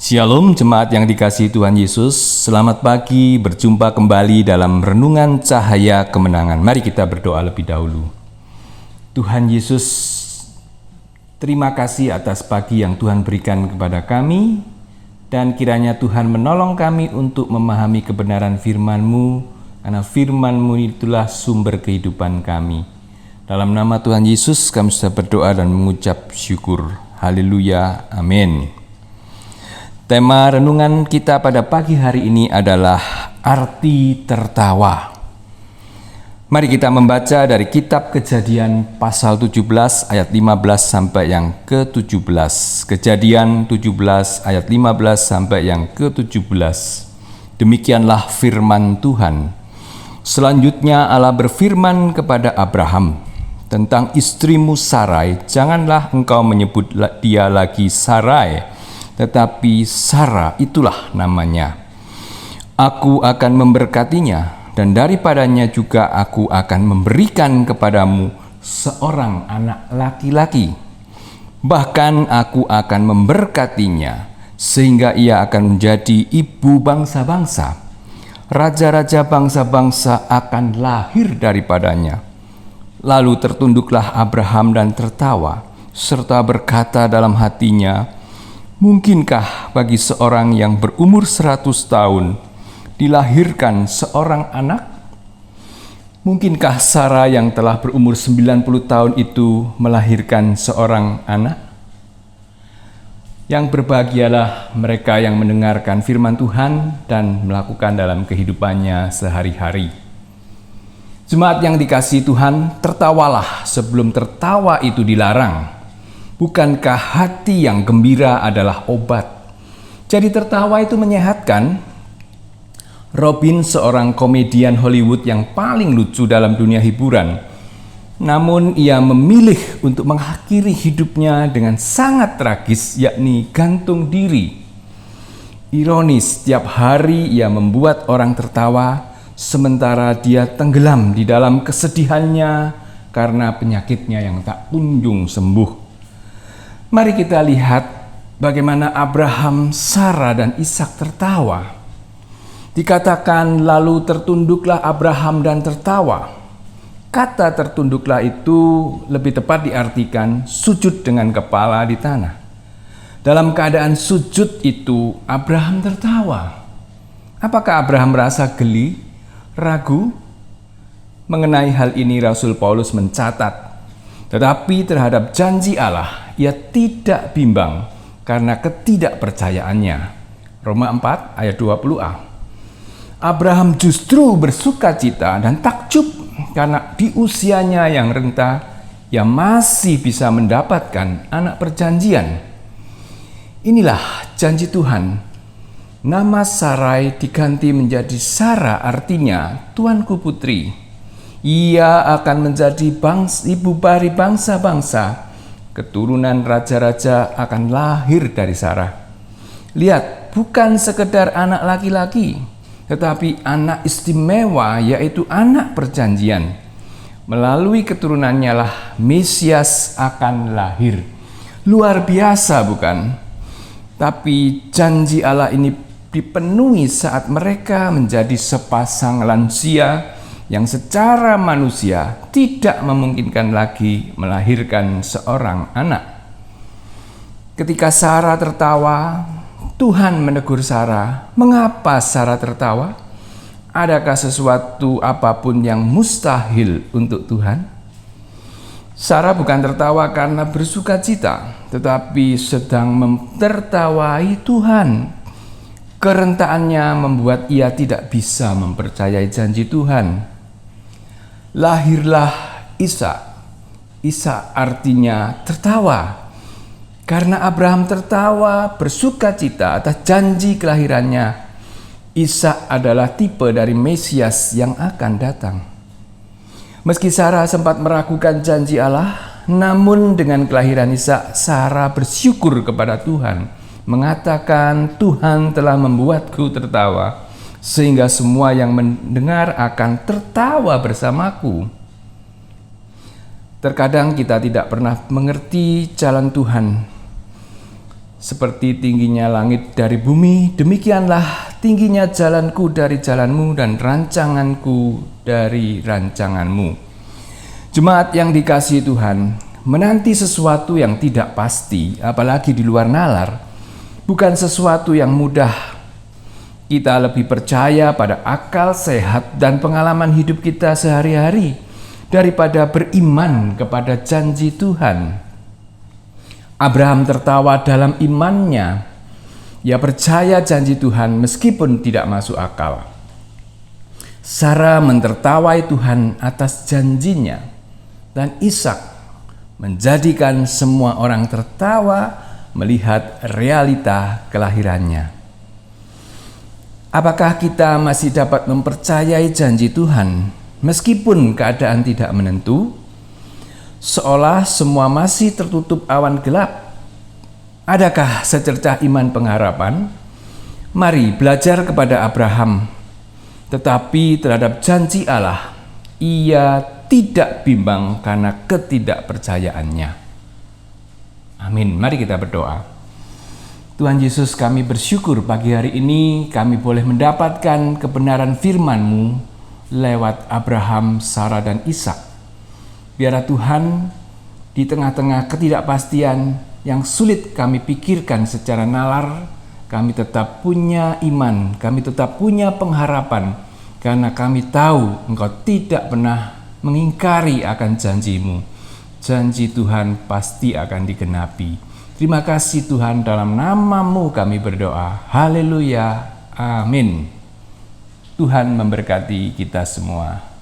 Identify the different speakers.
Speaker 1: Shalom jemaat yang dikasihi Tuhan Yesus, selamat pagi, berjumpa kembali dalam Renungan Cahaya Kemenangan. Mari kita berdoa lebih dahulu. Tuhan Yesus, terima kasih atas pagi yang Tuhan berikan kepada kami, dan kiranya Tuhan menolong kami untuk memahami kebenaran firman-Mu, karena firman-Mu itulah sumber kehidupan kami. Dalam nama Tuhan Yesus kami sudah berdoa dan mengucap syukur. Haleluya, amin. Tema renungan kita pada pagi hari ini adalah arti tertawa. Mari kita membaca dari kitab Kejadian pasal 17 ayat 15 sampai yang ke-17. Kejadian 17 ayat 15 sampai yang ke-17. Demikianlah firman Tuhan. Selanjutnya Allah berfirman kepada Abraham, tentang istrimu Sarai, janganlah engkau menyebut dia lagi Sarai, tetapi Sara itulah namanya. Aku akan memberkatinya, dan daripadanya juga aku akan memberikan kepadamu seorang anak laki-laki. Bahkan aku akan memberkatinya, sehingga ia akan menjadi ibu bangsa-bangsa. Raja-raja bangsa-bangsa akan lahir daripadanya. Lalu tertunduklah Abraham dan tertawa, serta berkata dalam hatinya, mungkinkah bagi seorang yang berumur 100 tahun dilahirkan seorang anak? Mungkinkah Sarah yang telah berumur 90 tahun itu melahirkan seorang anak? Yang berbahagialah mereka yang mendengarkan firman Tuhan dan melakukan dalam kehidupannya sehari-hari. Jemaat yang dikasihi Tuhan, tertawalah sebelum tertawa itu dilarang. Bukankah hati yang gembira adalah obat? Jadi tertawa itu menyehatkan. Robin seorang komedian Hollywood yang paling lucu dalam dunia hiburan. Namun ia memilih untuk mengakhiri hidupnya dengan sangat tragis, yakni gantung diri. Ironis, setiap hari ia membuat orang tertawa, sementara dia tenggelam di dalam kesedihannya karena penyakitnya yang tak kunjung sembuh. Mari kita lihat bagaimana Abraham, Sarah, dan Ishak tertawa. Dikatakan lalu tertunduklah Abraham dan tertawa. Kata tertunduklah itu lebih tepat diartikan sujud dengan kepala di tanah. Dalam keadaan sujud itu Abraham tertawa. Apakah Abraham merasa geli, ragu? Mengenai hal ini Rasul Paulus mencatat, tetapi terhadap janji Allah ia tidak bimbang karena ketidakpercayaannya. Roma 4 ayat 20a. Abraham justru bersukacita dan takjub karena di usianya yang renta ia masih bisa mendapatkan anak perjanjian. Inilah janji Tuhan. Nama Sarai diganti menjadi Sara, artinya tuanku putri. Ia akan menjadi ibu dari bangsa-bangsa. Keturunan raja-raja akan lahir dari Sarah. Lihat, bukan sekedar anak laki-laki, tetapi anak istimewa, yaitu anak perjanjian. Melalui keturunannya lah Mesias akan lahir. Luar biasa bukan? Tapi janji Allah ini dipenuhi saat mereka menjadi sepasang lansia yang secara manusia tidak memungkinkan lagi melahirkan seorang anak. Ketika Sarah tertawa, Tuhan menegur Sarah. Mengapa Sarah tertawa? Adakah sesuatu apapun yang mustahil untuk Tuhan? Sarah bukan tertawa karena bersukacita, tetapi sedang tertawai Tuhan. Kerentaannya membuat ia tidak bisa mempercayai janji Tuhan. Lahirlah Ishak. Ishak artinya tertawa. Karena Abraham tertawa bersukacita atas janji kelahirannya, Ishak adalah tipe dari Mesias yang akan datang. Meski Sarah sempat meragukan janji Allah, namun dengan kelahiran Ishak, Sarah bersyukur kepada Tuhan, mengatakan, Tuhan telah membuatku tertawa, sehingga semua yang mendengar akan tertawa bersamaku. Terkadang kita tidak pernah mengerti jalan Tuhan. Seperti tingginya langit dari bumi, demikianlah tingginya jalanku dari jalanmu dan rancanganku dari rancanganmu. Jemaat yang dikasihi Tuhan, menanti sesuatu yang tidak pasti, apalagi di luar nalar, bukan sesuatu yang mudah. Kita lebih percaya pada akal sehat dan pengalaman hidup kita sehari-hari daripada beriman kepada janji Tuhan. Abraham tertawa dalam imannya. Ia percaya janji Tuhan meskipun tidak masuk akal. Sarah mentertawai Tuhan atas janjinya, dan Ishak menjadikan semua orang tertawa melihat realita kelahirannya. Apakah kita masih dapat mempercayai janji Tuhan meskipun keadaan tidak menentu? Seolah semua masih tertutup awan gelap. Adakah secercah iman pengharapan? Mari belajar kepada Abraham. Tetapi terhadap janji Allah, ia tidak bimbang karena ketidakpercayaannya. Amin. Mari kita berdoa. Tuhan Yesus, kami bersyukur pagi hari ini kami boleh mendapatkan kebenaran firman-Mu lewat Abraham, Sarah, dan Ishak. Biarlah Tuhan, di tengah-tengah ketidakpastian yang sulit kami pikirkan secara nalar, kami tetap punya iman, kami tetap punya pengharapan, karena kami tahu Engkau tidak pernah mengingkari akan janji-Mu. Janji Tuhan pasti akan digenapi. Terima kasih Tuhan, dalam nama-Mu kami berdoa. Haleluya. Amin. Tuhan memberkati kita semua.